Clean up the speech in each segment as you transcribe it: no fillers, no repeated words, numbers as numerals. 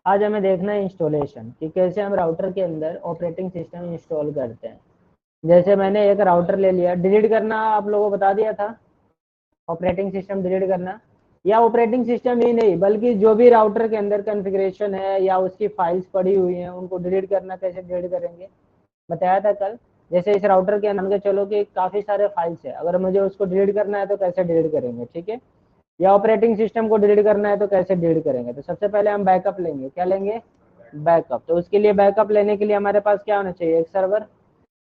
आज हमें देखना है इंस्टॉलेशन कि कैसे हम राउटर के अंदर ऑपरेटिंग सिस्टम इंस्टॉल करते हैं। जैसे मैंने एक राउटर ले लिया, डिलीट करना आप लोगों को बता दिया था। ऑपरेटिंग सिस्टम डिलीट करना, या ऑपरेटिंग सिस्टम ही नहीं बल्कि जो भी राउटर के अंदर कॉन्फ़िगरेशन है या उसकी फाइल्स पड़ी हुई हैं उनको डिलीट करना, कैसे डिलीट करेंगे बताया था कल। जैसे इस राउटर के मान के चलो कि काफी सारे फाइल्स है, अगर मुझे उसको डिलीट करना है तो कैसे डिलीट करेंगे, ठीक है। या ऑपरेटिंग सिस्टम को डिलीट करना है तो कैसे डिलीट करेंगे। तो सबसे पहले हम बैकअप लेंगे, क्या लेंगे, बैकअप। तो उसके लिए बैकअप लेने के लिए हमारे पास क्या होना चाहिए, एक सर्वर।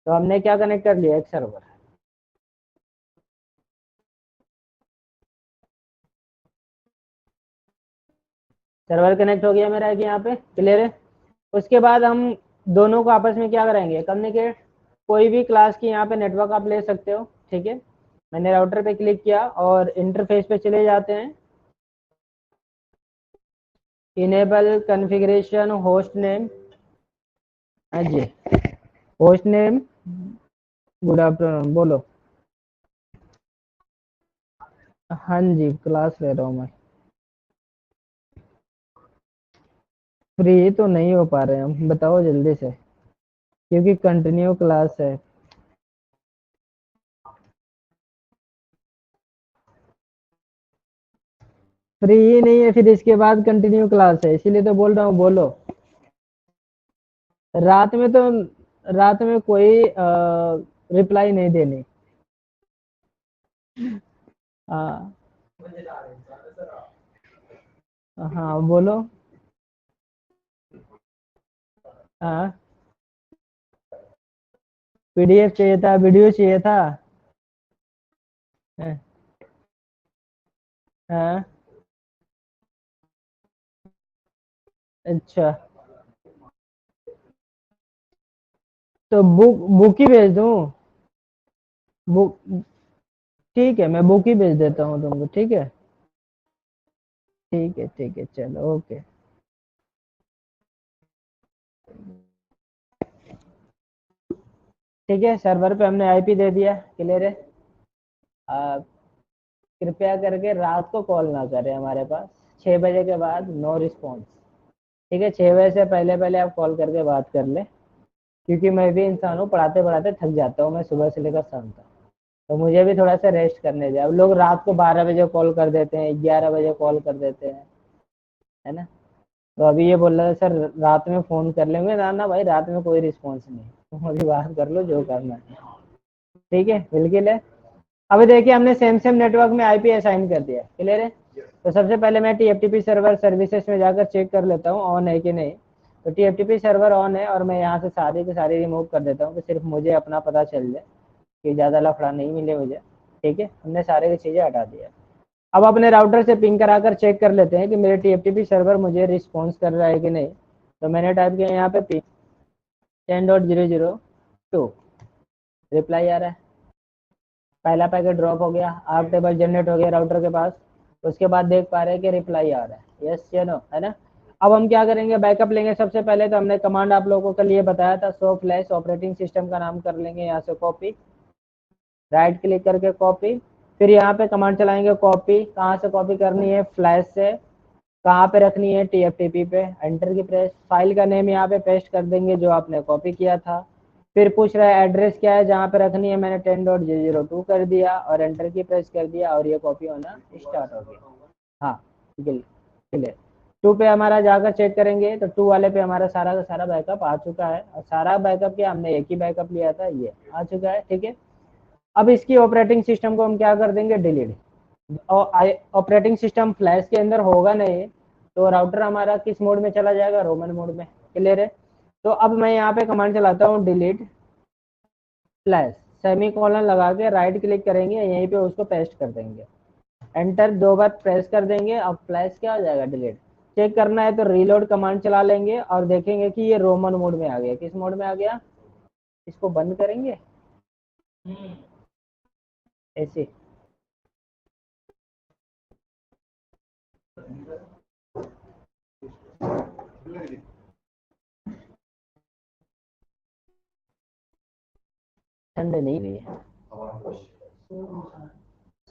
तो हमने क्या कनेक्ट कर लिया, एक सर्वर। सर्वर कनेक्ट हो गया मेरा एक यहाँ पे, क्लियर है। उसके बाद हम दोनों को आपस में क्या करेंगे, कम्युनिकेट। कोई भी क्लास की यहाँ पे नेटवर्क आप ले सकते हो, ठीक है। मैंने राउटर पे क्लिक किया और इंटरफेस पे चले जाते हैं। Enable configuration host name. हाँ जी, होस्ट नेम। गुड आफ्टरनून, बोलो। हाँ जी, क्लास ले रहा हूँ मैं। फ्री तो नहीं हो पा रहे हम, बताओ जल्दी से, क्योंकि कंटिन्यू क्लास है। फ्री ही नहीं है, फिर इसके बाद कंटिन्यू क्लास है, इसीलिए तो बोल रहा हूँ, बोलो। रात में तो, रात में कोई रिप्लाई नहीं देनी। हाँ। हाँ बोलो। हाँ, पीडीएफ चाहिए था, वीडियो चाहिए था। हाँ। हाँ, अच्छा। तो बुक बुक ही भेज दूँ। बुक, ठीक है, मैं बुक ही भेज देता हूँ तुमको, ठीक है। ठीक है, ठीक है, चलो ओके। ठीक है, सर्वर पे हमने आईपी दे दिया, क्लियर है। आप कृपया करके रात को कॉल ना करें हमारे पास, 6 बजे के बाद नो रिस्पॉन्स। ठीक है, 6 बजे से पहले पहले आप कॉल करके बात कर ले, क्योंकि मैं भी इंसान हूँ, पढ़ाते पढ़ाते थक जाता हूँ मैं सुबह से लेकर शाम तक। तो मुझे भी थोड़ा सा रेस्ट करने दे। अब लोग रात को 12 बजे कॉल कर देते हैं, 11 बजे कॉल कर देते हैं, है ना। तो अभी ये बोल रहा था सर रात में फ़ोन कर लेंगे, ना ना भाई, रात में कोई रिस्पॉन्स नहीं, तुम अभी बात कर लो जो करना है। ठीक है, बिल्कुल है। अभी देखिए हमने सेम सेम नेटवर्क में आईपी असाइन कर दिया, क्लियर है। तो सबसे पहले मैं टीएफटीपी सर्वर सर्विसेज में जाकर चेक कर लेता हूँ ऑन है कि नहीं। तो टीएफटीपी सर्वर ऑन है और मैं यहाँ से सारी की सारी रिमूव कर देता हूँ कि सिर्फ मुझे अपना पता चल जाए, कि ज़्यादा लफड़ा नहीं मिले मुझे। ठीक है, हमने सारे की चीज़ें हटा दिया। अब अपने राउटर से पिंग कराकर चेक कर लेते हैं कि मेरे टीएफटीपी सर्वर मुझे रिस्पॉन्स कर रहा है कि नहीं। तो मैंने टाइप किया यहाँ पे पिंग 10.0.0.2, रिप्लाई आ रहा है। पहला पैकेट ड्रॉप हो गया, आर्क टेबल जनरेट हो गया राउटर के पास। उसके बाद देख पा रहे हैं कि रिप्लाई आ रहा है, यस या नो, है ना। अब हम क्या करेंगे, बैकअप लेंगे। सबसे पहले तो हमने कमांड आप लोगों को कल ये बताया था, सो फ्लैश ऑपरेटिंग सिस्टम का नाम कर लेंगे यहाँ से कॉपी, राइट क्लिक करके कॉपी। फिर यहाँ पे कमांड चलाएंगे कॉपी, कहाँ से कॉपी करनी है, फ्लैश से। कहाँ पे रखनी है, टीएफटीपी पे, एंटर की प्रेस। फाइल का नेम यहाँ पे पेस्ट कर देंगे जो आपने कॉपी किया था। फिर पूछ रहा है एड्रेस क्या है जहाँ पे रखनी है, मैंने 10.0.2 कर दिया और एंटर की प्रेस कर दिया और ये कॉपी होना स्टार्ट हो गया। हाँ, क्लियर। 2 पे हमारा जाकर चेक करेंगे तो 2 वाले पे हमारा सारा का सारा बैकअप आ चुका है, और सारा बैकअप क्या, हमने एक ही बैकअप लिया था, ये आ चुका है, ठीक है। अब इसकी ऑपरेटिंग सिस्टम को हम क्या कर देंगे, डिलीट। और ऑपरेटिंग सिस्टम फ्लैश के अंदर होगा नहीं, तो राउटर हमारा किस मोड में चला जाएगा, रोमन मोड में, क्लियर है। तो अब मैं यहाँ पे कमांड चलाता हूँ, डिलीट फ्लैश, सेमी कॉलन लगा के राइट क्लिक करेंगे, यहीं पे उसको पेस्ट कर देंगे, एंटर 2 बार प्रेस कर देंगे। अब फ्लैश क्या हो जाएगा, डिलीट। चेक करना है तो रीलोड कमांड चला लेंगे और देखेंगे कि ये रोमन मोड में आ गया। किस मोड में आ गया, इसको बंद करेंगे ऐसे। ठंड नहीं हुई है,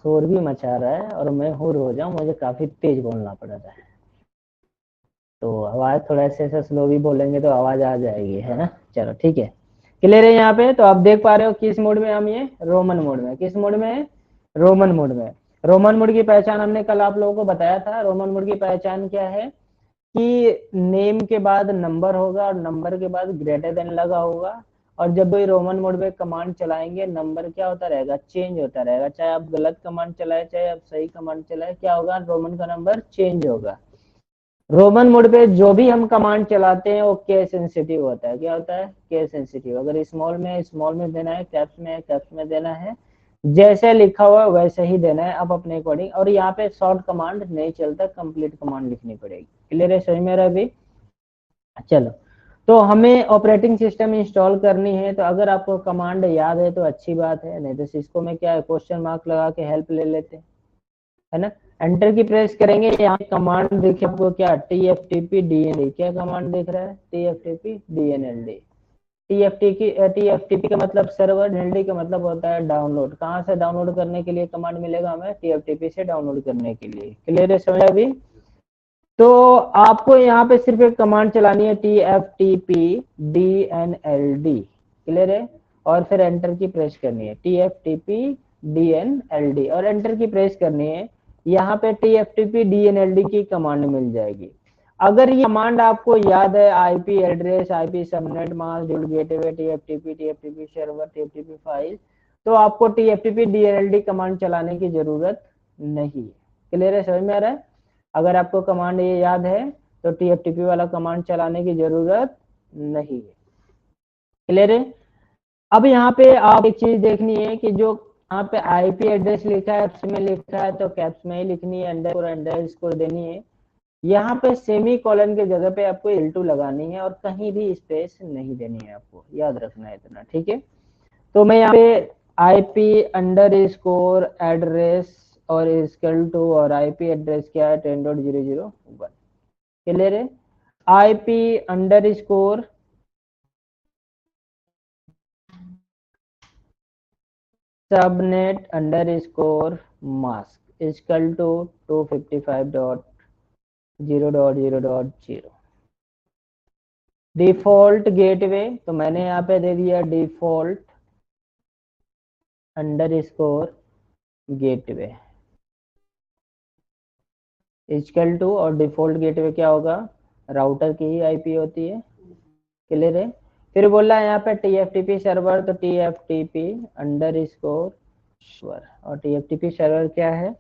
शोर भी मचा रहा है और मैं हूँ रो जाऊँ, मुझे काफी तेज बोलना पड़ रहा है। तो आवाज थोड़ा ऐसे स्लो भी बोलेंगे तो आवाज आ जाएगी, है ना। चलो ठीक है, क्लियर है यहाँ पे। तो आप देख पा रहे हो किस मोड में हम, ये रोमन मोड में। किस मोड में है? रोमन मोड में। रोमन मोड की पहचान हमने कल आप लोगों को बताया था। रोमन मोड की पहचान क्या है कि नेम के बाद नंबर होगा और नंबर के बाद ग्रेटर देन लगा होगा, और जब भी रोमन मोड में कमांड चलाएंगे नंबर क्या होता रहेगा, चेंज होता रहेगा। चाहे आप गलत कमांड चलाए चाहे आप सही कमांड चलाए, क्या होगा, रोमन का नंबर चेंज होगा। रोमन मोड पे जो भी हम कमांड चलाते हैं वो केस सेंसिटिव होता है। क्या होता है? Case sensitive. अगर स्मॉल में देना है, कैप्स में देना है, जैसे लिखा हुआ है वैसे ही देना है आप अपने अकॉर्डिंग। और यहाँ पे शॉर्ट कमांड नहीं चलता, कंप्लीट कमांड लिखनी पड़ेगी। क्लियर है, समझ में आ रहा है अभी? चलो, तो हमें ऑपरेटिंग सिस्टम इंस्टॉल करनी है, तो अगर आपको कमांड याद है तो अच्छी बात है, नहीं तो सिस्को में क्या है, क्वेश्चन मार्क लगा के हेल्प ले लेते हैं, है ना। एंटर की प्रेस करेंगे, यहाँ कमांड देखिए आपको क्या, TFTP DND, क्या कमांड दिख रहा है, TFTP DNLD। TFTP का मतलब सर्वर, एनएलडी का मतलब होता है डाउनलोड। कहाँ से डाउनलोड करने के लिए कमांड मिलेगा हमें? TFTP से डाउनलोड करने के लिए। क्लियर है, समझ अभी? तो आपको यहाँ पे सिर्फ एक कमांड चलानी है, TFTP DNLD। क्लियर है, और फिर एंटर की प्रेस करनी है, TFTP DNLD, और एंटर की प्रेस करनी है। यहाँ पे TFTP DNLD की कमांड मिल जाएगी। अगर ये कमांड आपको याद है, IP address, IP subnet mask, dual gateway, TFTP server, TFTP file, तो आपको TFTP DNLD कमांड चलाने की जरूरत नहीं है। क्लियर है, समझ में आ रहा है? अगर आपको कमांड ये याद है तो TFTP वाला कमांड चलाने की जरूरत नहीं है। क्लियर है। अब यहाँ पे आप एक चीज देखनी है कि जो यहाँ पे आईपी एड्रेस लिखा है कैप्स में लिखा है तो कैप्स में ही लिखनी है, अंडरस्कोर देनी है। यहाँ पे सेमी कॉलन के जगह पे आपको L2 लगानी है और कहीं भी स्पेस नहीं देनी है, आपको याद रखना है इतना, ठीक है। तो मैं यहाँ पे IP_एड्रेस और इक्वल टू, और आईपी एड्रेस क्या है, 10.0.0.1। क्लियर है। IP_, subnet_mask equal to 255.0.0.0। Default gateway, तो मैंने यहाँ पे दे दिया default underscore gateway equal to, और डिफॉल्ट गेटवे क्या होगा, राउटर की ही आईपी होती है। क्लियर है। फिर बोला है यहाँ पे TFTP सर्वर, तो TFTP_सर्वर, और TFTP सर्वर क्या है,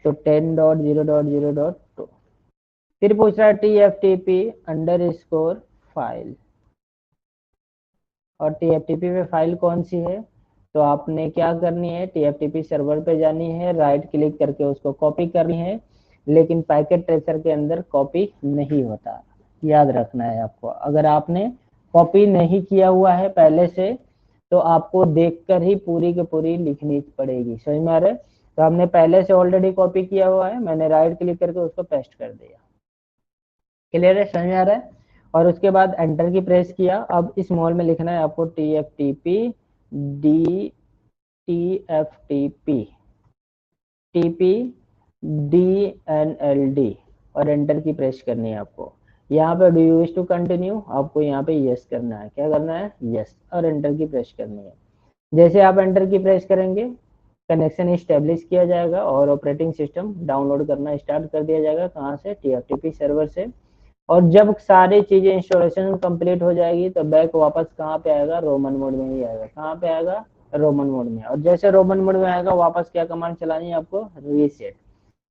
तो 10.0.0.2। फिर पूछ रहा है TFTP_फाइल, और TFTP पे फाइल कौन सी है, तो आपने क्या करनी है, TFTP सर्वर पे जानी है, राइट क्लिक करके उसको कॉपी करनी है। लेकिन पैकेट ट्रेसर के अंदर कॉपी नहीं होता, याद रखना है आपको। अगर आपने कॉपी नहीं किया हुआ है पहले से तो आपको देखकर ही पूरी की पूरी लिखनी पड़ेगी, समझ में आ रहा है? तो हमने पहले से ऑलरेडी कॉपी किया हुआ है, मैंने राइट क्लिक करके उसको पेस्ट कर दिया। क्लियर है, समझ में आ रहा है? और उसके बाद एंटर की प्रेस किया। अब इस मॉल में लिखना है आपको TFTP DNLD, और एंटर की प्रेस करनी है आपको। यहाँ पे do you wish to continue, आपको यहाँ पे यस करना है। क्या करना है? यस, और एंटर की प्रेस करनी है। जैसे आप एंटर की प्रेस करेंगे कनेक्शन इस्टेब्लिश किया जाएगा और ऑपरेटिंग सिस्टम डाउनलोड करना स्टार्ट कर दिया जाएगा। कहाँ से? TFTP सर्वर से। और जब सारी चीजें इंस्टॉलेशन कंप्लीट हो जाएगी तो बैक वापस कहाँ पे आएगा, रोमन मोड में ही आएगा। कहाँ पे आएगा? रोमन मोड में। और जैसे रोमन मोड में आएगा वापस क्या कमांड चलानी है आपको? रीसेट।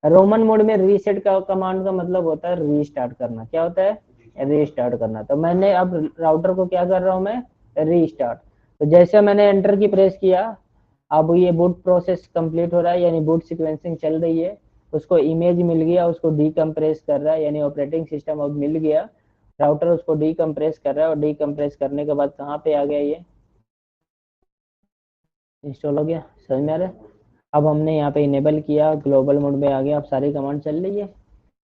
रोमन मोड में रीसेट का कमांड का मतलब होता है रीस्टार्ट करना। क्या होता है? रीस्टार्ट करना। तो मैंने अब राउटर को क्या कर रहा हूँ मैं? रीस्टार्ट। तो जैसे मैंने एंटर की प्रेस किया, अब ये बूट प्रोसेस कंप्लीट हो रहा है, यानी बूट सीक्वेंसिंग चल रही है। उसको इमेज मिल गया, उसको डीकम्प्रेस कर रहा है, यानी ऑपरेटिंग सिस्टम अब मिल गया। राउटर उसको डीकम्प्रेस कर रहा है, और डीकम्प्रेस करने के बाद कहाँ पे आ गया, ये इंस्टॉल हो गया। समझ में आ रहा है? अब हमने यहाँ पे इनेबल किया, ग्लोबल मोड में आ गया, अब सारी कमांड चल रही है।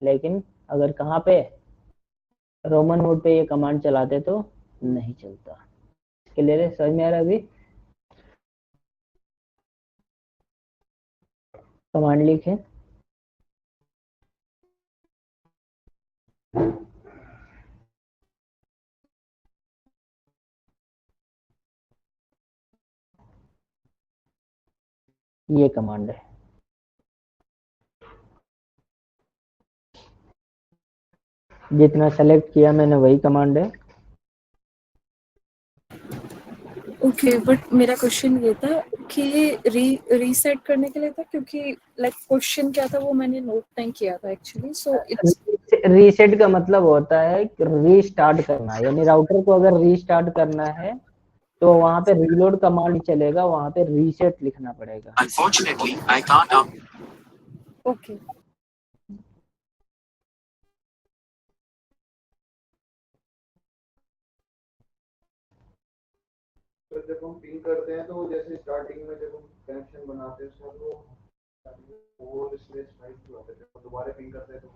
लेकिन अगर कहाँ पे रोमन मोड पे ये कमांड चलाते तो नहीं चलता। क्लियर है, समझ में आ रहा है? अभी कमांड लिखे, ये कमांड है। जितना सेलेक्ट किया मैंने वही कमांड है। ओके, बट मेरा क्वेश्चन ये था कि ये रीसेट करने के लिए था, क्योंकि लाइक क्वेश्चन क्या था वो मैंने नोट नहीं किया था एक्चुअली, सो इट्स रीसेट का मतलब होता है रीस्टार्ट करना, यानी राउटर को अगर रीस्टार्ट करना है तो वहां पे रीलोड कमांड चलेगा, वहां पे रीसेट लिखना पड़ेगा। Unfortunately, I can't. ओके। तो जब हम पिंग करते हैं तो जैसे स्टार्टिंग में जब हम कनेक्शन बनाते हैं उसमें तो वो स्लेश फाइल होते थे, दोबारा पिंग करते हैं तो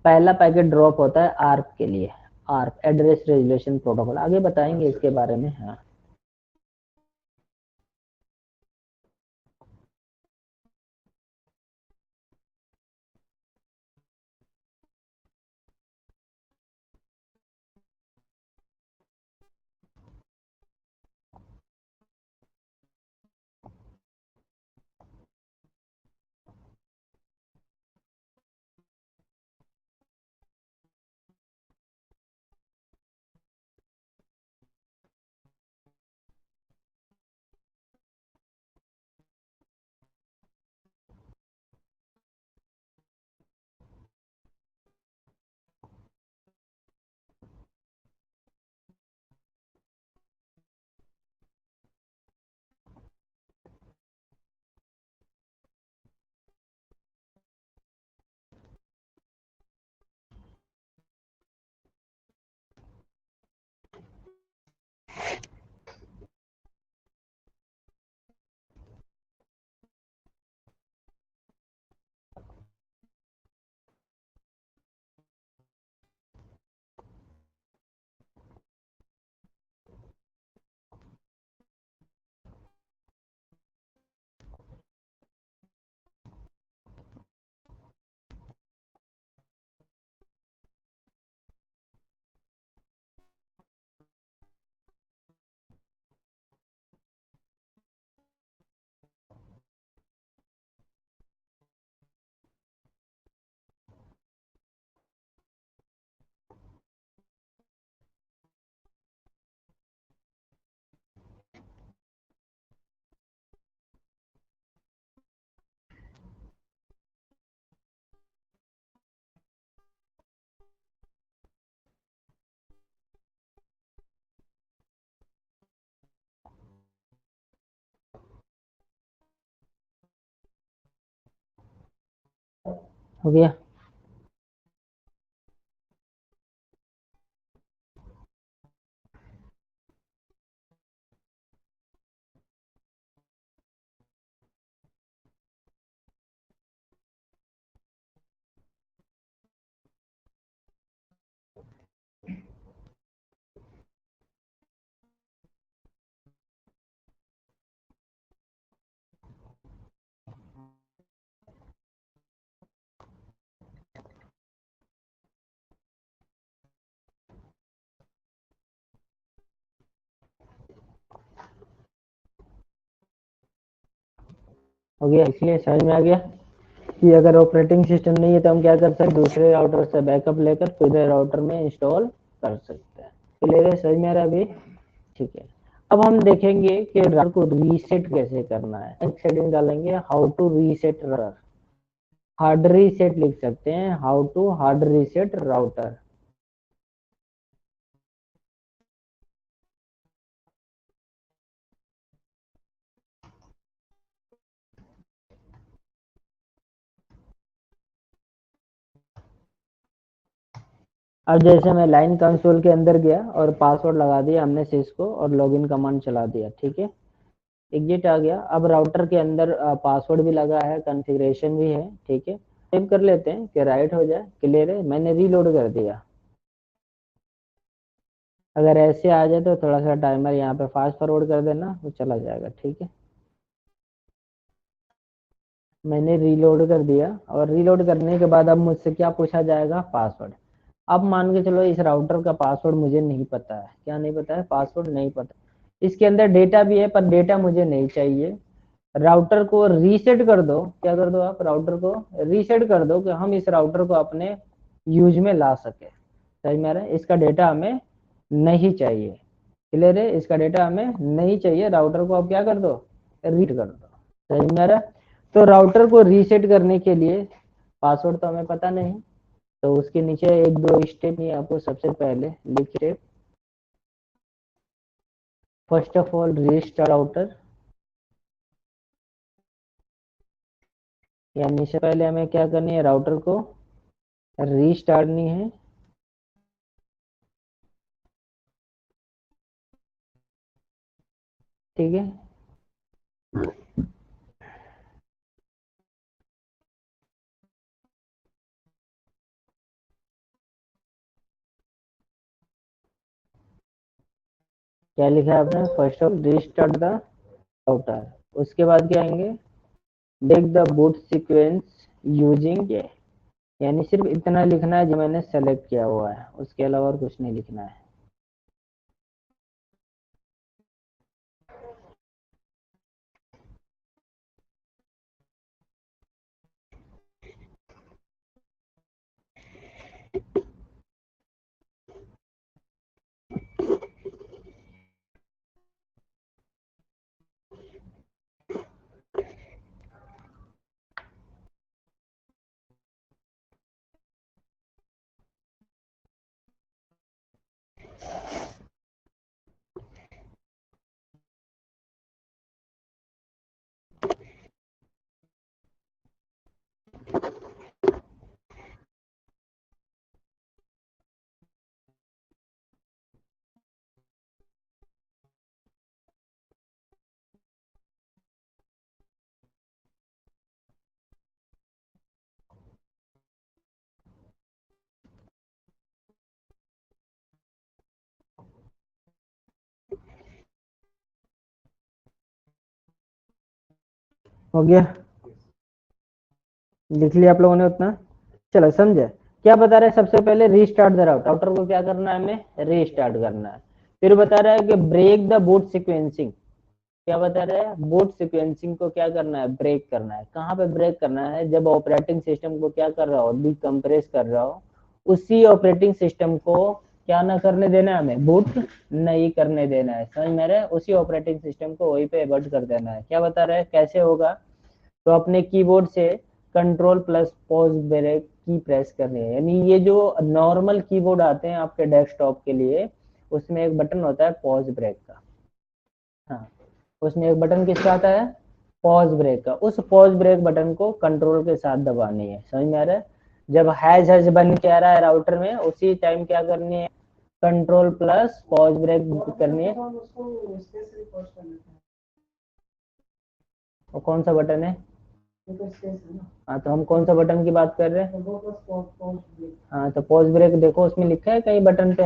पहला पैकेट ड्रॉप होता है आर्प के लिए, आर्प एड्रेस रेजोल्यूशन प्रोटोकॉल, आगे बताएंगे इसके बारे में। हाँ हो गया। हो गया, इसलिए समझ में आ गया कि अगर ऑपरेटिंग सिस्टम नहीं है तो हम क्या कर सकते हैं, दूसरे राउटर से बैकअप लेकर पूरे राउटर में इंस्टॉल कर सकते हैं। क्लियर है, समझ में आ रहा है अभी? ठीक है। अब हम देखेंगे कि राउटर को रीसेट कैसे करना है। एक सेटिंग डालेंगे how to reset router, hard reset लिख सकते हैं, how to hard reset router. अब जैसे मैं लाइन कंसोल के अंदर गया और पासवर्ड लगा दिया हमने सिस्को और लॉगिन कमांड चला दिया, ठीक है, एग्जिट आ गया। अब राउटर के अंदर पासवर्ड भी लगा है, कॉन्फ़िगरेशन भी है, ठीक है। सेव कर लेते हैं कि राइट हो जाए। क्लियर है, मैंने रीलोड कर दिया। अगर ऐसे आ जाए तो थोड़ा सा टाइमर यहाँ पे फास्ट फॉरवर्ड कर देना, वो चला जाएगा, ठीक है। मैंने रीलोड कर दिया और रीलोड करने के बाद अब मुझसे क्या पूछा जाएगा, पासवर्ड। अब मान के चलो इस राउटर का पासवर्ड मुझे नहीं पता है, क्या नहीं पता है, पासवर्ड नहीं पता। इसके अंदर डेटा भी है पर डेटा मुझे नहीं चाहिए, राउटर को रीसेट कर दो, क्या कर दो आप, राउटर को रीसेट कर दो कि हम इस राउटर को अपने यूज में ला सके। समझ में आ रहा है, इसका डेटा हमें नहीं चाहिए, क्लियर है, इसका डेटा हमें नहीं चाहिए, राउटर को आप क्या कर दो, रीड कर दो। समझ में आ रहा है, तो राउटर को रीसेट करने के लिए पासवर्ड तो हमें पता नहीं, तो उसके नीचे एक दो स्टेप ही आपको सबसे पहले लिखिए। First of all restart router, यानी से पहले हमें क्या करनी है, राउटर को रीस्टार्ट करनी है। ठीक है, क्या लिखा है आपने, first off restart the router, उसके बाद क्या आएंगे, take the boot sequence using, यानी सिर्फ इतना लिखना है जो मैंने सेलेक्ट किया हुआ है, उसके अलावा और कुछ नहीं लिखना है। हो गया, लिख लिया आप लोगों ने उतना, चलो समझे, क्या बता रहा है, सबसे पहले रीस्टार्ट द राउटर, राउटर को क्या करना है, हमें रीस्टार्ट करना है। फिर बता रहा है कि ब्रेक द बूट सीक्वेंसिंग, क्या बता रहा है, बूट सीक्वेंसिंग को क्या करना है, ब्रेक करना है। कहाँ पे ब्रेक करना है, जब ऑपरेटिंग सिस्टम को क्या कर रहा हो, डिकम्प्रेस कर रहा हो, उसी ऑपरेटिंग सिस्टम को क्या ना करने देना है, हमें बूट नहीं करने देना है। समझ में आ रहा है, उसी ऑपरेटिंग सिस्टम को वहीं पे एबॉर्ट कर देना है। क्या बता रहा है, कैसे होगा, तो अपने कीबोर्ड से control plus pause break key press करनी है, यानी ये जो नॉर्मल कीबोर्ड आते हैं आपके डेस्कटॉप के लिए, उसमें एक बटन होता है पॉज ब्रेक का, हाँ उसमें एक बटन किसका आता है, पॉज ब्रेक का, उस पॉज ब्रेक बटन को कंट्रोल के साथ दबानी है। समझ में आ रहा है, जब हैज हैज बन के आ रहा है राउटर में, उसी टाइम क्या करनी है, कंट्रोल प्लस पॉज ब्रेक करनी है। और कौन सा बटन है, हाँ तो हम कौन सा बटन की बात कर रहे हैं, हाँ तो पॉज ब्रेक देखो उसमें लिखा है कहीं बटन पे,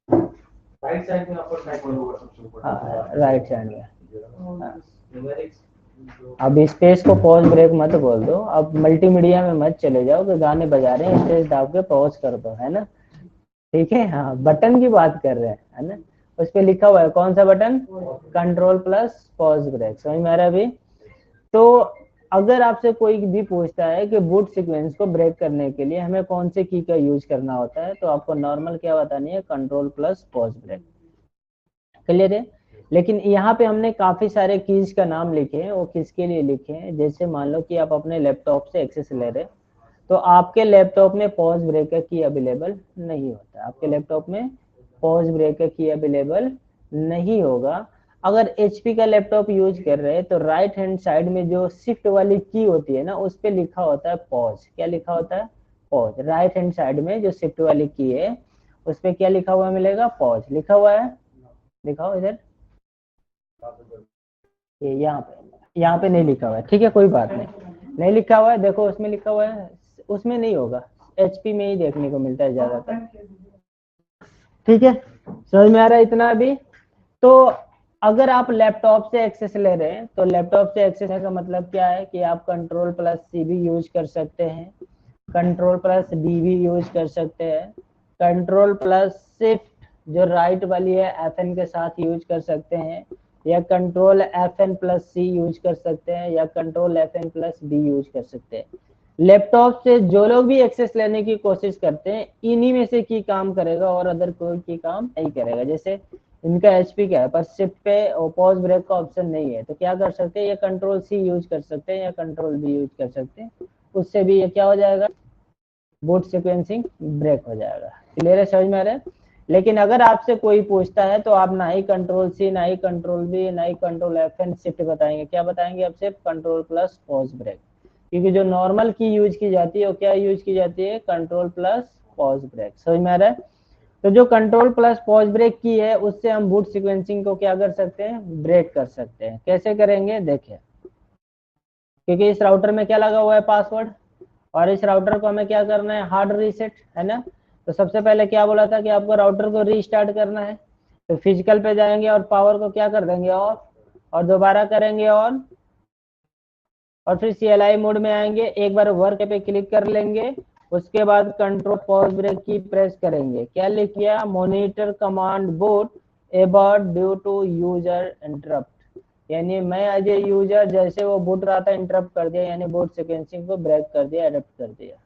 राइट साइड में, अपर साइड में होगा सबसे ऊपर, हाँ राइट साइड में, हाँ। अब स्पेस को पॉज ब्रेक मत बोल दो, अब मल्टीमीडिया में मत चले जाओ कि गाने बजा रहे हैं स्पेस दाब के पॉज कर दो, है ना, ठीक है, हाँ बटन की बात कर रहे हैं, है ना, उस पे लिखा हुआ है कौन सा button, control plus pause break. समझ में आ रहा है अभी, तो अगर आपसे कोई भी पूछता है कि बूट सीक्वेंस को ब्रेक करने के लिए हमें कौन से की का यूज करना होता है, तो आपको नॉर्मल क्या बतानी है, control plus pause break, clear है। लेकिन यहाँ पे हमने काफी सारे कीज का नाम लिखे हैं, वो किसके लिए लिखे हैं, जैसे मान लो कि आप अपने लैपटॉप से एक्सेस ले रहे, तो आपके लैपटॉप में पॉज ब्रेक का की अवेलेबल नहीं होता, आपके लैपटॉप में पॉज ब्रेक का की अवेलेबल नहीं होगा। अगर HP का लैपटॉप यूज कर रहे हैं तो राइट हैंड साइड में जो शिफ्ट वाली की होती है ना, उस पे लिखा होता है पॉज, क्या लिखा होता है, पॉज, राइट हैंड साइड में जो शिफ्ट वाली की है उस पे क्या लिखा हुआ मिलेगा, पॉज लिखा हुआ है, दिखाओ इधर, ये यहाँ पे नहीं लिखा हुआ है, ठीक है कोई बात नहीं, नहीं लिखा हुआ है, देखो उसमें लिखा हुआ है, उसमें नहीं होगा, HP में ही देखने को मिलता है ज्यादातर, ठीक है, समझ में आ रहा है इतना अभी। तो अगर आप लैपटॉप से एक्सेस ले रहे हैं, तो लैपटॉप से एक्सेस का मतलब क्या है कि आप कंट्रोल प्लस C भी यूज कर सकते हैं, कंट्रोल प्लस D भी यूज कर सकते हैं, कंट्रोल प्लस शिफ्ट जो राइट वाली है FN के साथ यूज कर सकते हैं, या कंट्रोल FN+C यूज कर सकते हैं, या कंट्रोल FN+D यूज कर सकते हैं। लैपटॉप से जो लोग भी एक्सेस लेने की कोशिश करते हैं, इन्हीं में से की काम करेगा और अदर कोई की काम नहीं करेगा। जैसे इनका HP का है, पर शिफ्ट पे पॉज ब्रेक का ऑप्शन नहीं है, तो क्या कर सकते हैं, ये कंट्रोल C यूज कर सकते हैं या कंट्रोल B यूज कर सकते हैं, उससे भी ये क्या हो जाएगा, बूट सीक्वेंसिंग ब्रेक हो जाएगा। क्लियर है, समझ में आ रहा है। लेकिन अगर आपसे कोई पूछता है तो आप ना ही कंट्रोल C, ना ही कंट्रोल B, ना ही कंट्रोल FN शिफ्ट बताएंगे, क्या बताएंगे आप, सिर्फ कंट्रोल प्लस पॉज ब्रेक, क्योंकि जो नॉर्मल की यूज की जाती है वो क्या यूज की जाती है, कंट्रोल प्लस पॉज ब्रेक। समझ में आ रहा है। तो जो कंट्रोल प्लस पॉज ब्रेक की है, उससे हम बूट सीक्वेंसिंग को क्या कर सकते हैं, ब्रेक कर सकते हैं। कैसे करेंगे देखिए, क्योंकि इस राउटर में क्या लगा हुआ है, पासवर्ड, और इस राउटर को हमें क्या करना है, हार्ड रीसेट, है ना। तो सबसे पहले क्या बोला था कि आपको राउटर को रीस्टार्ट करना है, तो फिजिकल पे जाएंगे और पावर को क्या कर देंगे, ऑफ, और दोबारा करेंगे ऑन, और फिर CLI मोड में आएंगे, एक बार वर्क पे क्लिक कर लेंगे, उसके बाद control pause break key press करेंगे। क्या लिख किया, monitor command boot about due to user interrupt, यानी मैं एज ए यूजर जैसे वो बूट रहा था इंटरप्ट कर दिया, यानी बूट सीक्वेंसिंग को ब्रेक कर दिया, एडप्ट कर दिया।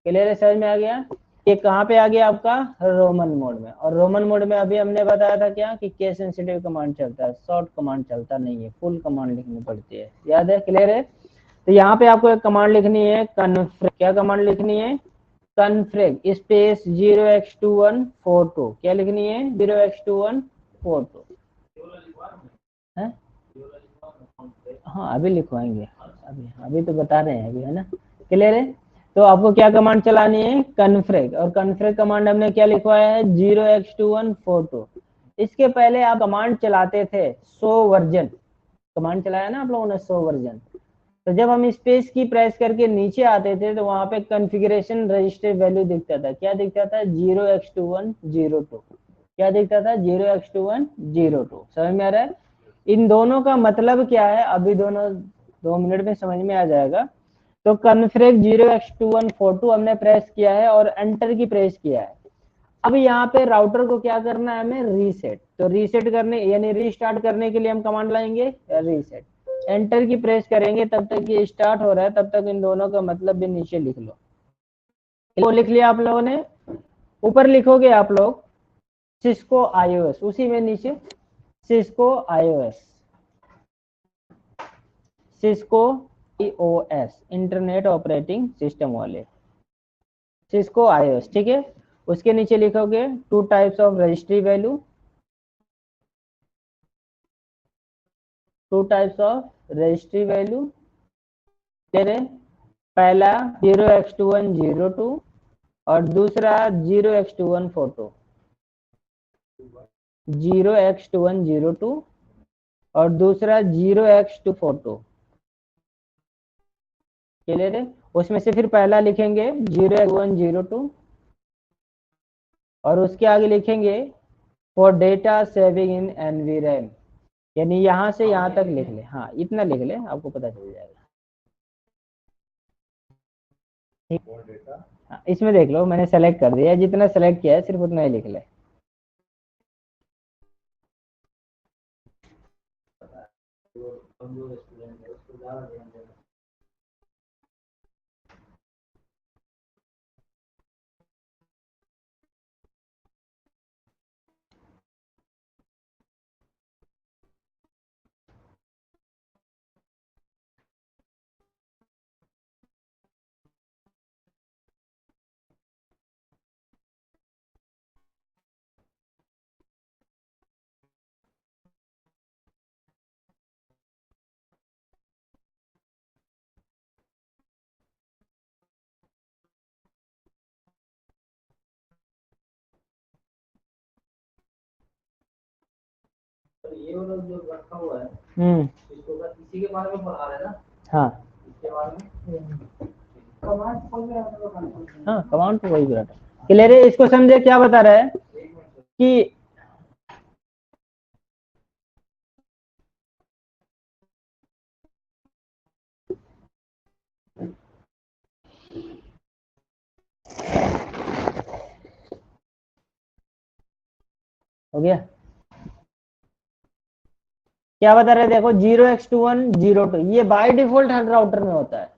क्लियर है, समझ में आ गया। ये कहाँ पे आ गया आपका, रोमन मोड में। और रोमन मोड में अभी हमने बताया था क्या कि केस सेंसिटिव कमांड चलता है, शॉर्ट कमांड चलता नहीं है, फुल कमांड लिखनी पड़ती है, याद है, क्लियर है। तो यहाँ पे आपको एक कमांड लिखनी है, कन्फ्रेग। क्या कमांड लिखनी है, कन्फ्रेग स्पेस 0x2142। क्या लिखनी है, 0x2142 है। हाँ अभी लिखवाएंगे, अभी तो बता रहे हैं अभी, है ना, क्लियर है। तो आपको क्या कमांड चलानी है, कन्फ्रेग, और कन्फ्रेग कमांड हमने क्या लिखवाया है, 0x2142। इसके पहले आप कमांड चलाते थे शो वर्जन, कमांड चलाया ना आप लोगों ने, शो वर्जन। तो जब हम स्पेस की प्रेस करके नीचे आते थे तो वहां पे कॉन्फ़िगरेशन रजिस्टर वैल्यू दिखता था, क्या दिखता था, 0x2102। क्या दिखता था, 0x2102। समझ में आ रहा है। इन दोनों का मतलब क्या है, अभी दोनों 2 मिनट में समझ में आ जाएगा। तो कॉन्फ्रेग 0x2142 हमने प्रेस किया है और एंटर की प्रेस किया है। अब यहाँ पे राउटर को क्या करना है, हमें रीसेट। तो रीसेट करने यानी रीस्टार्ट करने के लिए हम कमांड लाएंगे रीसेट, एंटर की प्रेस करेंगे, तब तक ये स्टार्ट हो रहा है, तब तक इन दोनों का मतलब भी नीचे लिख लो। वो लिख लिया आप लोगों ने। ऊपर लिखोगे आप लोग सिस्को iOS, उसी में नीचे Cisco iOS, Cisco iOS internet operating system वाले, सिस्को iOS, ठीक है। उसके नीचे लिखोगे 2 types of registry value, 2 types of registry value, तेरे पहला 0x2102 और दूसरा 0x2142, 0x2102 और दूसरा 0x242। क्लियर है। उसमें से फिर पहला लिखेंगे 0x102 और उसके आगे लिखेंगे फॉर डेटा सेविंग इन एनवीरैम, यानी यहाँ से यहाँ तक लिख ले, हाँ इतना लिख ले, आपको पता चल जाएगा। हाँ, इसमें देख लो मैंने सेलेक्ट कर दिया, जितना सेलेक्ट किया है सिर्फ उतना ही लिख ले। ये वाला जो रखा हुआ है, इसको बस इसी के बारे में पढ़ा रहे ना, हाँ इसके बारे में कमांड खोल के रखा है, हाँ कमांड तो वही रखा है। क्लियर है, इसको समझे क्या बता रहा है कि हो गया। क्या बता रहे, देखो 0x21 02, ये बाय डिफॉल्ट हर राउटर में होता है,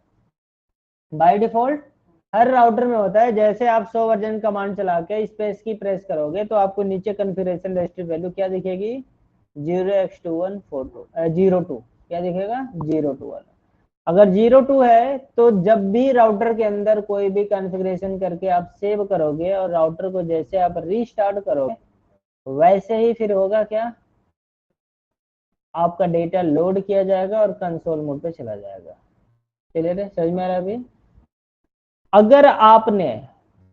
बाय डिफॉल्ट हर राउटर में होता है। जैसे आप 100 वर्जन कमांड चला के स्पेस की प्रेस करोगे तो आपको नीचे कॉन्फ़िगरेशन रजिस्टर वैल्यू क्या दिखेगी, 0x2142 क्या दिखेगा, 02 वाला। अगर 02 है तो जब भी राउटर के अंदर कोई भी कॉन्फ़िगरेशन करके आप सेव करोगे और राउटर को जैसे आप रीस्टार्ट करोगे वैसे ही फिर होगा क्या, आपका डेटा लोड किया जाएगा और कंसोल मोड पे चला जाएगा। क्लियर है, समझ में आ रहा है अभी। अगर आपने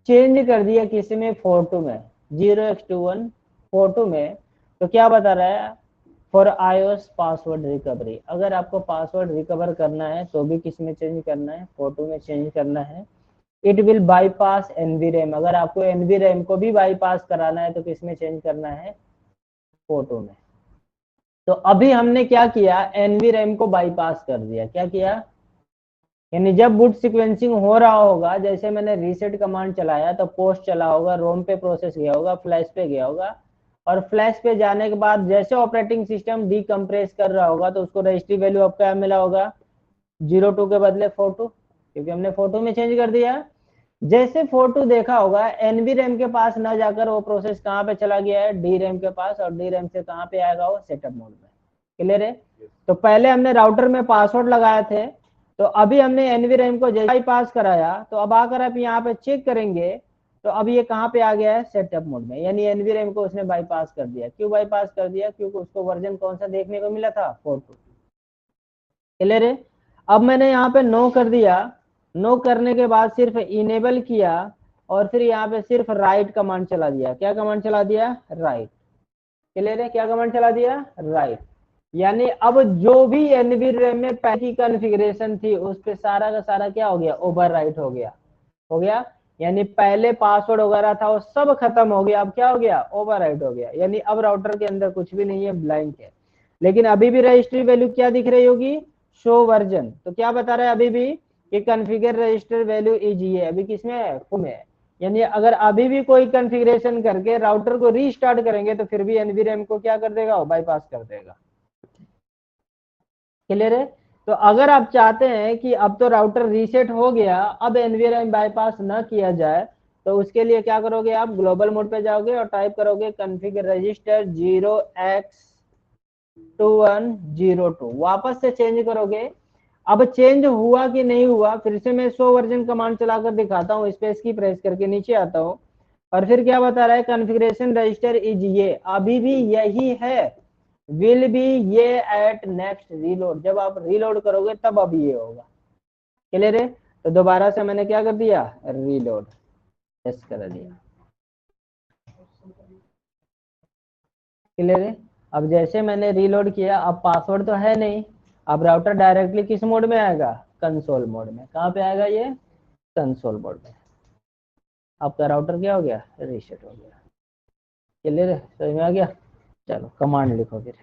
चेंज कर दिया किसी में 42 में, 0x2142 में, तो क्या बता रहा है, फॉर iOS पासवर्ड रिकवरी, अगर आपको पासवर्ड रिकवर करना है तो भी किस में चेंज करना है, 42 में चेंज करना है। इट विल बाईपास NVRAM, अगर आपको NVRAM को भी बाईपास कराना है तो किस में चेंज करना है, 42 में। तो अभी हमने क्या किया, NVRAM को बाईपास कर दिया, क्या किया, यानी जब बूट सीक्वेंसिंग हो रहा होगा, जैसे मैंने रीसेट कमांड चलाया तो पोस्ट चला होगा, रोम पे प्रोसेस गया होगा, फ्लैश पे गया होगा, और फ्लैश पे जाने के बाद जैसे ऑपरेटिंग सिस्टम डीकम्प्रेस कर रहा होगा तो उसको रजिस्ट्री वैल्यू अब क्या मिला होगा, 02 के बदले 42, क्योंकि हमने 42 में चेंज कर दिया। जैसे 42 देखा होगा, NVRAM के पास ना जाकर वो प्रोसेस कहाँ पे चला गया है, DRAM के पास, और DRAM से कहाँ पे आएगा, वो सेटअप मोड में। क्लियर है। तो पहले हमने राउटर में पासवर्ड लगाए थे, तो अभी हमने NVRAM को जैसे ही पास कराया तो अब आकर आप यहाँ पे चेक करेंगे तो अब ये कहाँ पे आ गया है, सेटअप मोड में, यानी NVRAM को उसने बाईपास कर दिया। क्यों बाईपास कर दिया, क्योंकि उसको वर्जन कौन सा देखने को मिला था, 42। क्लियर है। अब मैंने यहाँ पे नो कर दिया, नो करने के बाद सिर्फ इनेबल किया और फिर यहाँ पे सिर्फ राइट कमांड चला दिया। क्या कमांड चला दिया, राइट। क्लियर है, क्या कमांड चला दिया, राइट। यानी अब जो भी NVRAM में पहली कॉन्फ़िगरेशन थी उस पे सारा का सारा क्या हो गया, ओवरराइट हो गया, हो गया। यानी पहले पासवर्ड वगैरह था वो सब खत्म हो गया, अब क्या हो गया, ओवरराइट हो गया। यानी अब राउटर के अंदर कुछ भी नहीं है, ब्लैंक है। लेकिन अभी भी रजिस्ट्री वैल्यू क्या दिख रही होगी, शो वर्जन। तो क्या बता रहा है अभी भी कि कॉन्फ़िगर रजिस्टर वैल्यू इज ये अभी किसमें है, फुल में है। यानी अगर अभी भी कोई कॉन्फ़िगरेशन करके राउटर को रीस्टार्ट करेंगे तो फिर भी NVRAM को क्या कर देगा, बाईपास कर देगा। क्लियर है। तो अगर आप चाहते हैं कि अब तो राउटर रीसेट हो गया, अब NVRAM बाईपास न किया जाए, तो उसके लिए क्या करोगे, आप ग्लोबल मोड पे जाओगे और टाइप करोगे कॉन्फ़िगर रजिस्टर 0x2102, वापस से चेंज करोगे। अब चेंज हुआ कि नहीं हुआ, फिर से मैं 100 वर्जन कमांड चलाकर दिखाता हूँ, स्पेस की प्रेस करके नीचे आता हूँ और फिर क्या बता रहा है, कॉन्फ़िगरेशन रजिस्टर इज ये अभी भी यही है, विल बी ये एट नेक्स्ट रीलोड, जब आप रीलोड करोगे तब अब ये होगा। क्लियर है। तो दोबारा से मैंने क्या कर दिया, रीलोड यस कर दिया। क्लियर है। अब जैसे मैंने रीलोड किया, अब पासवर्ड तो है नहीं, अब राउटर डायरेक्टली किस मोड में आएगा, कंसोल मोड में। कहाँ पे आएगा ये, कंसोल मोड में। आपका राउटर क्या हो गया, रीसेट हो गया। क्लियर है, समझ में आ गया। चलो कमांड लिखो फिर।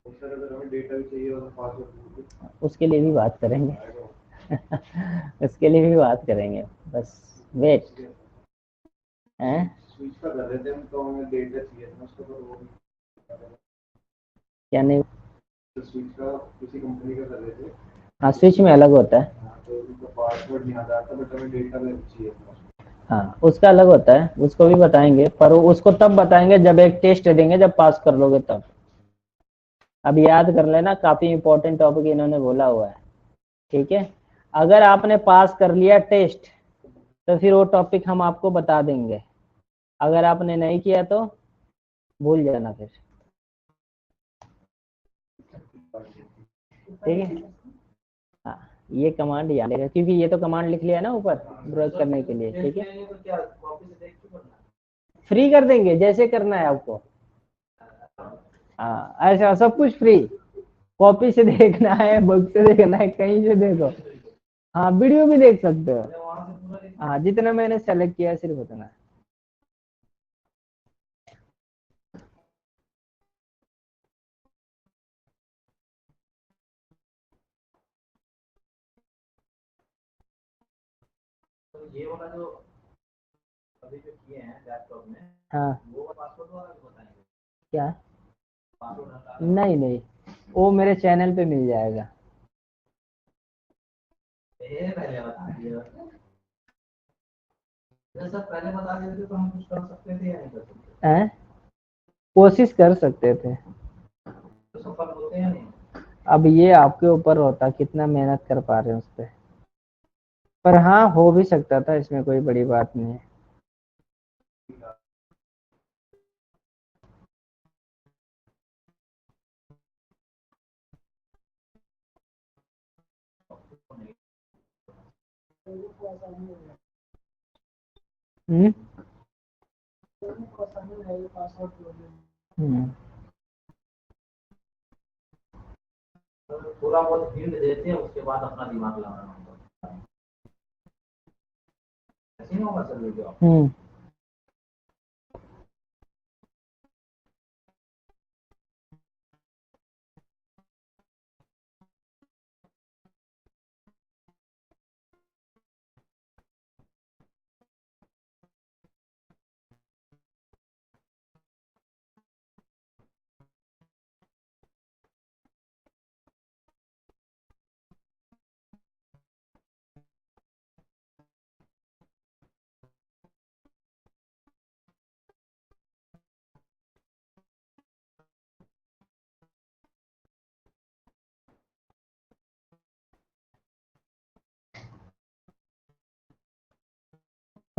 सर अगर हमें डेटा चाहिए और पासवर्ड, उसके लिए भी बात करेंगे उसके लिए भी बात करेंगे, बस वेट हैं। स्विच का कर रहे थे हम, तो हमें डेटा चाहिए था उसको, तो वो क्या नहीं, तो स्विच का किसी कंपनी का कर रहे थे। हाँ स्विच में अलग होता है, हाँ, तो उनका पासवर्ड नहीं आता था, बट हमें डेटा में चाहिए था। हाँ उसका अलग होता है, उसको भी बताएंगे, पर उसको तब बताएंगे जब एक टेस्ट देंगे, जब पास कर लोगे तब। अब याद कर लेना, काफी इंपॉर्टेंट टॉपिक इन्होंने बोला हुआ है, ठीक है। अगर आपने पास कर लिया टेस्ट तो फिर वो टॉपिक हम आपको बता देंगे, अगर आपने नहीं किया तो भूल जाना फिर, ठीक है। हाँ ये कमांड याद रहेगा, क्योंकि ये तो कमांड लिख लिया है ना ऊपर ब्राउज करने के लिए, ठीक है। फ्री कर देंगे जैसे करना है आपको, हाँ ऐसा सब कुछ फ्री, कॉपी से देखना है, बुक से देखना है, कहीं से देखो। हाँ वीडियो भी देख सकते हो, हाँ जितना मैंने सेलेक्ट किया है सिर्फ उतना। तो ये वाला जो अभी जो किए हैं लैपटॉप में, हाँ वो पासवर्ड वाला भी बताएंगे। क्या? पासवर्ड हटा नहीं नहीं, वो मेरे चैनल पे मिल जाएगा। पहले बता दिया। ये सब पहले बता देते तो हम कुछ कर सकते थे या नहीं कर सकते? हैं? कोशिश कर सकते थे। तो सफल होते हैं नहीं? अब ये आपके ऊपर होता कितना मेहनत कर पा रहे हैं उस पर। पर हाँ, हो भी सकता था, इसमें कोई बड़ी बात नहीं है। हम्म। हम्म। थोड़ा बहुत हिंट देते हैं उसके बाद अपना दिमाग लगाना होगा। ऐसे नहीं होगा सर वीडियो। हम्म।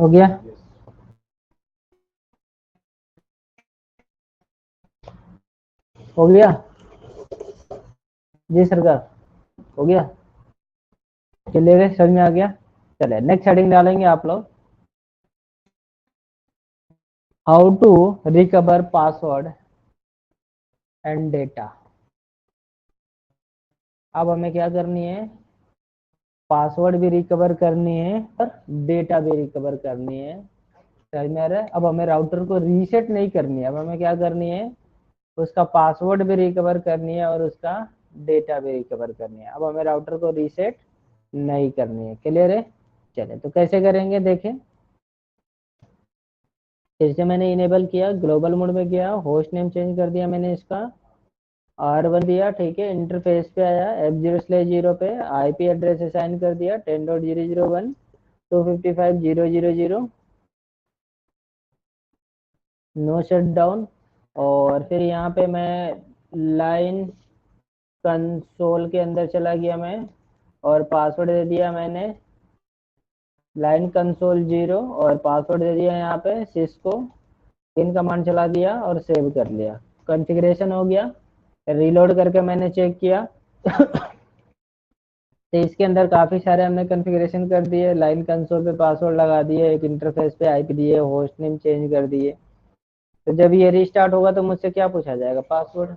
हो गया? हो गया जी सरकार, हो गया। चलिए, समझ में आ गया। चलिए नेक्स्ट हेडिंग डालेंगे आप लोग, how to recover password and data. अब हमें क्या करनी है? पासवर्ड भी रिकवर करनी है और डेटा भी रिकवर करनी है। समझ में आ रहा है? अब हमें राउटर को रीसेट नहीं करनी है, अब हमें क्या करनी है? उसका पासवर्ड भी रिकवर करनी है और उसका डेटा भी रिकवर करनी है। अब हमें राउटर को रीसेट नहीं करनी है। क्लियर है? चले तो कैसे करेंगे देखें। फिर से मैंने इनेबल किया, ग्लोबल मोड में गया, होस्ट नेम चेंज कर दिया मैंने इसका, R1 दिया, ठीक है। इंटरफेस पे आया, F0/0 पे IP एड्रेस असाइन कर दिया 10.001.255.0.0.0, नो शट डाउन। और फिर यहाँ पे मैं लाइन कंसोल के अंदर चला गया मैं, और पासवर्ड दे दिया मैंने लाइन कंसोल 0, और पासवर्ड दे दिया यहाँ पे सिस्को। पिन कमांड चला दिया और सेव कर लिया। कॉन्फ़िगरेशन हो गया। रीलोड करके मैंने चेक किया तो इसके अंदर काफी सारे हमने कॉन्फ़िगरेशन कर दिए। लाइन कंसोल पे पासवर्ड लगा दिए, एक इंटरफेस पे आईपी दिए, होस्ट नेम चेंज कर दिए। तो जब ये रीस्टार्ट होगा तो मुझसे क्या पूछा जाएगा? पासवर्ड।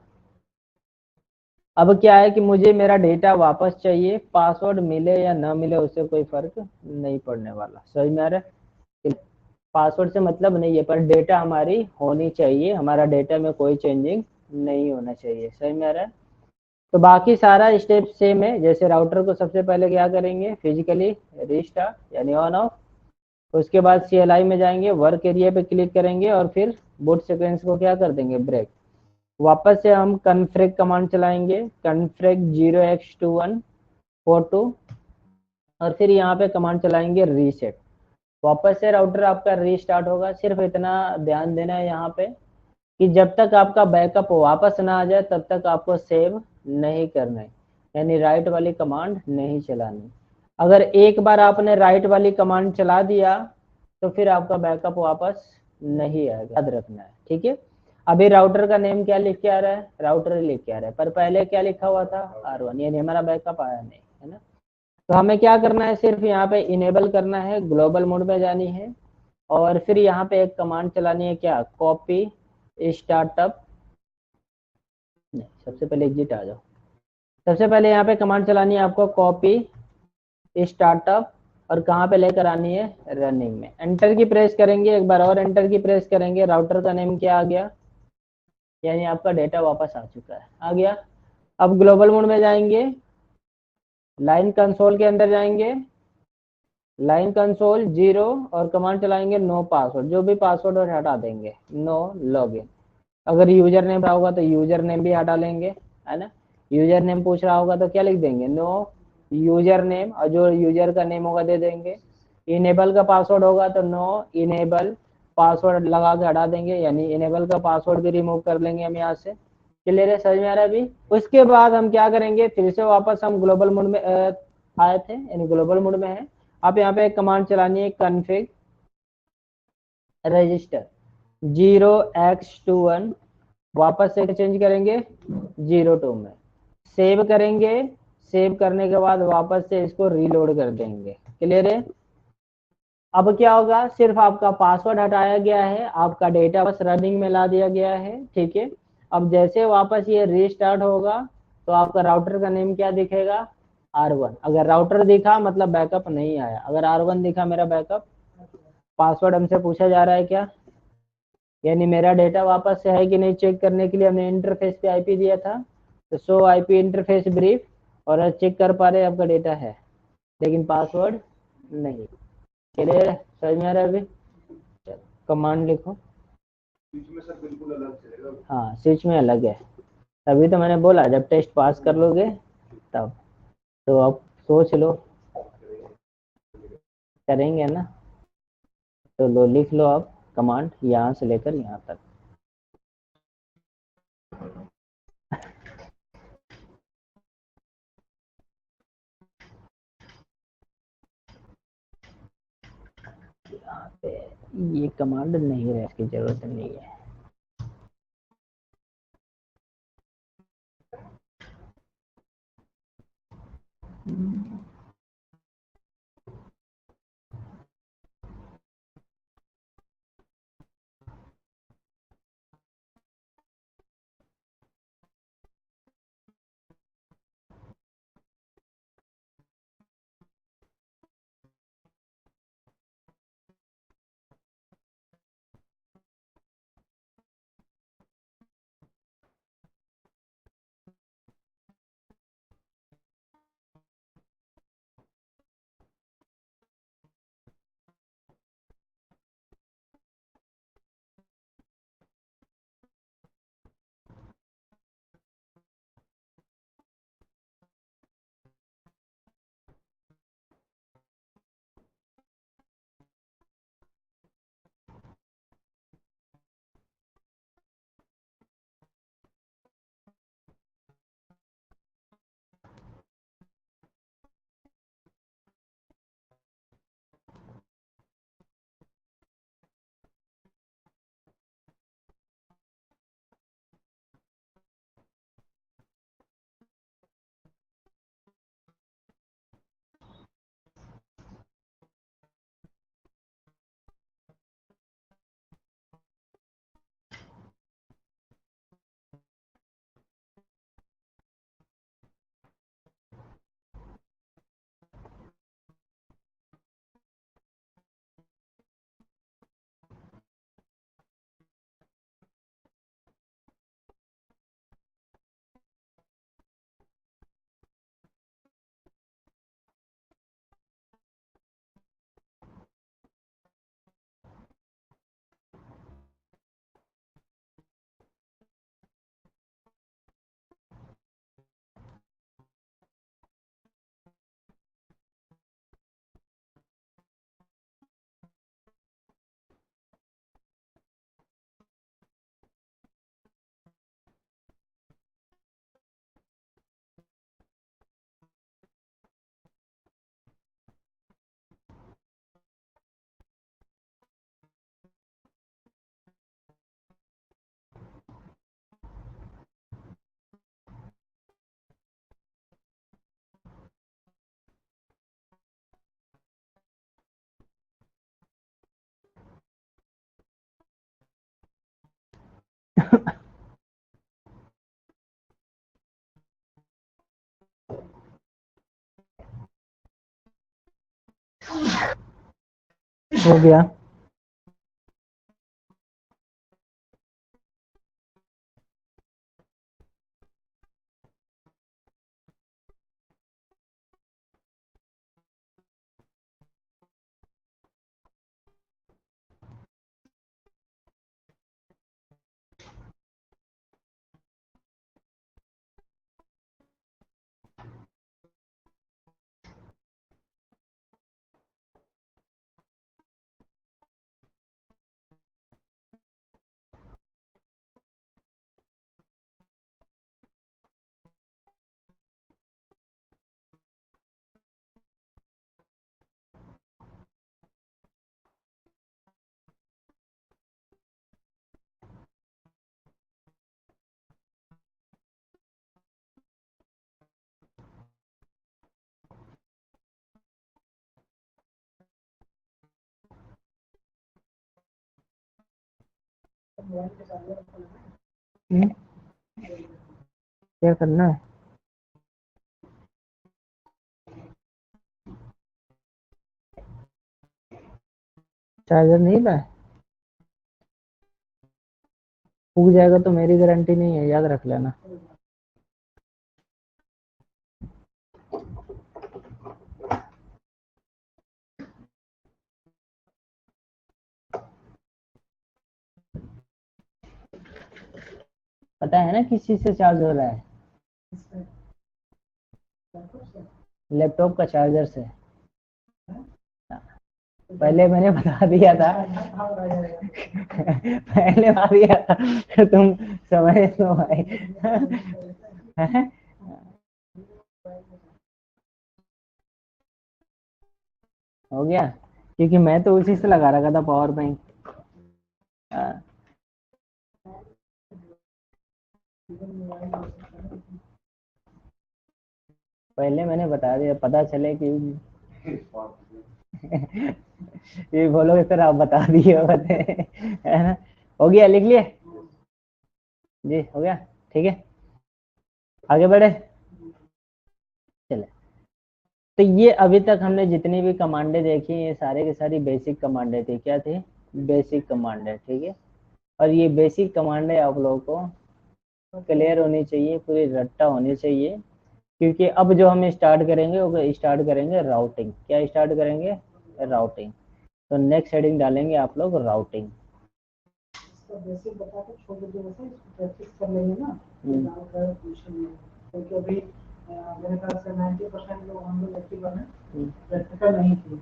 अब क्या है कि मुझे मेरा डेटा वापस चाहिए, पासवर्ड मिले या ना मिले उससे कोई फर्क नहीं पड़ने वाला। समझ में आ रहा है? पासवर्ड से मतलब नहीं है, पर डेटा हमारी होनी चाहिए, हमारा डेटा में कोई चेंजिंग नहीं होना चाहिए। समझ में आ रहा है? तो बाकी सारा स्टेप सेम है। जैसे राउटर को सबसे पहले क्या करेंगे? फिजिकली रीस्टार्ट यानी ऑन ऑफ। उसके बाद CLI में जाएंगे, वर्क एरिया पे क्लिक करेंगे और फिर बूट सीक्वेंस को क्या कर देंगे? ब्रेक। वापस से हम कन्फ्रेग कमांड चलाएंगे, कन्फ्रेग 0x2142, और फिर यहाँ पे कमांड चलाएंगे रीसेट। वापस से राउटर आपका रीस्टार्ट होगा। सिर्फ इतना ध्यान देना है यहाँ पे कि जब तक आपका बैकअप वापस ना आ जाए तब तक आपको सेव नहीं करना है, यानी राइट वाली कमांड नहीं चलानी। अगर एक बार आपने राइट वाली कमांड चला दिया तो फिर आपका बैकअप वापस नहीं आएगा, याद रखना है, ठीक है। अभी राउटर का नेम क्या लिख के आ रहा है? राउटर लिख के आ रहा है, पर पहले क्या लिखा हुआ था? R1, यानी हमारा बैकअप आया नहीं, है ना। तो हमें क्या करना है? सिर्फ यहाँ पे इनेबल करना है, ग्लोबल मोड में जानी है, और फिर यहाँ पे एक कमांड चलानी है, क्या? Copy startup. नहीं, सबसे पहले एग्जिट आ जाओ। सबसे पहले यहाँ पे कमांड चलानी है आपको, कॉपी स्टार्टअप, और कहाँ पे लेकर आनी है? रनिंग में। एंटर की प्रेस करेंगे, एक बार और एंटर की प्रेस करेंगे। राउटर का नेम क्या आ गया? यानी आपका डेटा वापस आ चुका है, आ गया। अब ग्लोबल मोड में जाएंगे, लाइन कंसोल के अंदर जाएंगे, लाइन कंसोल 0, और कमांड चलाएंगे नो पासवर्ड, जो भी पासवर्ड हटा देंगे, नो लॉगिन। अगर यूजर नेम होगा तो यूजर नेम भी हटा लेंगे, है ना। यूजर नेम पूछ रहा होगा तो क्या लिख देंगे, नो यूजर नेम, और जो यूजर का नेम होगा दे देंगे। इनेबल का पासवर्ड होगा तो नो इनेबल पासवर्ड लगा के हटा देंगे, यानी इनेबल का पासवर्ड भी रिमूव कर लेंगे हम यहाँ से। क्लियर है, समझ में आ रहा है अभी। उसके बाद हम क्या करेंगे, फिर से वापस हम ग्लोबल मोड में आए थे, यानी ग्लोबल मोड में है। आप यहाँ पे एक कमांड चलानी है, कॉन्फ़िग रजिस्टर 0x21, वापस से चेंज करेंगे 02 में, सेव करेंगे। सेव करने के बाद वापस से इसको रीलोड कर देंगे। क्लियर है। अब क्या होगा, सिर्फ आपका पासवर्ड हटाया गया है, आपका डेटा बस रनिंग में ला दिया गया है, ठीक है। अब जैसे वापस ये रीस्टार्ट होगा तो आपका राउटर का नेम क्या दिखेगा, R1। अगर राउटर दिखा मतलब बैकअप नहीं आया, अगर R1 दिखा मेरा बैकअप। पासवर्ड हमसे पूछा जा रहा है क्या, यानी मेरा डेटा वापस से है कि नहीं चेक करने के लिए हमने इंटरफेस पे आईपी दिया था, तो शो आईपी इंटरफेस ब्रीफ, और चेक कर पा रहे आपका डेटा है लेकिन पासवर्ड नहीं। क्लियर है, समझ में आ रहा है अभी। कमांड लिखो। बीच में सर बिल्कुल अलग चलेगा। हाँ स्विच में अलग है, तभी तो मैंने बोला जब टेस्ट पास कर लोगे तब। तो अब सोच लो, करेंगे ना। तो लो लिख लो आप कमांड यहाँ से लेकर यहाँ तक। यहाँ पे ये कमांड नहीं है, इसकी जरूरत नहीं है। हो गया। क्या करना है? चार्जर नहीं लाए? फूक जाएगा तो मेरी गारंटी नहीं है, याद रख लेना। पता है ना किस चीज से चार्ज हो रहा है? लैपटॉप का चार्जर से। पहले मैंने बता दिया था पहले बता दिया था तो तुम समझ लो भाई हो गया, क्योंकि मैं तो उसी से लगा रखा था पावर बैंक। पहले मैंने बता दिया, पता चले कि ये बोलोगे सर आप बता दिए होते है ना। हो गया, लिख लिए जी? हो गया, ठीक है, आगे बढ़े चले। तो ये अभी तक हमने जितनी भी कमांडें देखी ये सारे की सारी बेसिक कमांडें थी। क्या थी? बेसिक कमांडें, ठीक है। और ये बेसिक कमांडें आप लोगों को क्लियर होनी चाहिए, पूरी रट्टा होनी चाहिए, क्योंकि अब जो हम स्टार्ट करेंगे वो स्टार्ट करेंगे राउटिंग। क्या स्टार्ट करेंगे? राउटिंग। तो नेक्स्ट हेडिंग डालेंगे आप लोग राउटिंग। बेसिक बता के छोड़ दीजिए, वैसे प्रैक्टिस कर लेंगे ना, क्योंकि अभी मेरे ख्याल से 90% लोग हम लोग एक्टिव हैं, प्रैक्टिकल नहीं किए।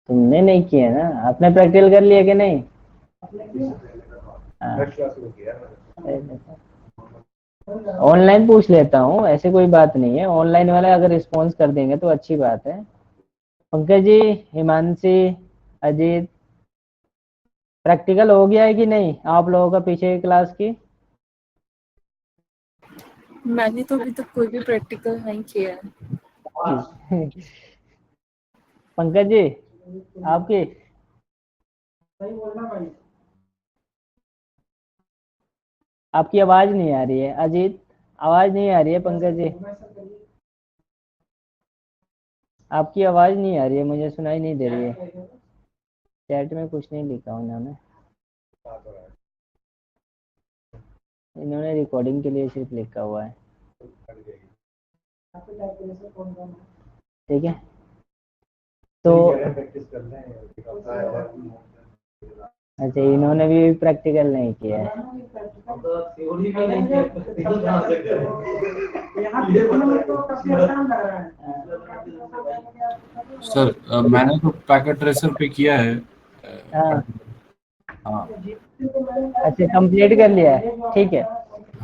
तुमने नहीं किया ना? आपने प्रैक्टिकल कर लिया कि नहीं? ऑनलाइन पूछ लेता हूँ, ऐसे कोई बात नहीं है। ऑनलाइन वाले अगर रिस्पॉन्स कर देंगे तो अच्छी बात है। पंकज जी, हिमांशी, अजीत, प्रैक्टिकल हो गया है कि नहीं आप लोगों का पीछे की क्लास की? मैंने तो अभी तक कोई भी प्रैक्टिकल नहीं किया है। पंकज जी, आपकी? सही बोलना भाई। आपकी आवाज नहीं आ रही है। अजीत, आवाज नहीं आ रही है। पंकज जी, आपकी आवाज नहीं आ रही है, मुझे सुनाई नहीं दे रही है। चैट में कुछ नहीं लिखा उन्होंने, इन्होंने रिकॉर्डिंग के लिए सिर्फ लिखा हुआ है, ठीक है। तो अच्छा, इन्होंने भी प्रैक्टिकल नहीं किया है। सर मैंने तो पैकेट ट्रेसर पे किया है। हाँ, हाँ अच्छा, कंप्लीट कर लिया है, ठीक है।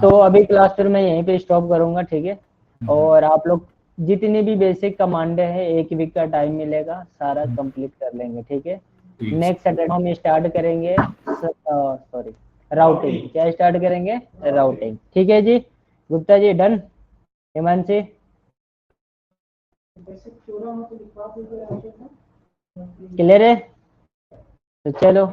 तो अभी क्लास फिर मैं यहीं पे स्टॉप करूंगा, ठीक है। और आप लोग जितनी भी बेसिक कमांडे हैं 1 वीक का टाइम मिलेगा, सारा कंप्लीट कर लेंगे, ठीक है। नेक्स्ट सैटरडे हम स्टार्ट करेंगे सॉरी राउटिंग। क्या स्टार्ट करेंगे? राउटिंग, ठीक है जी। गुप्ता जी डन? हिमांशी क्लियर है? तो चलो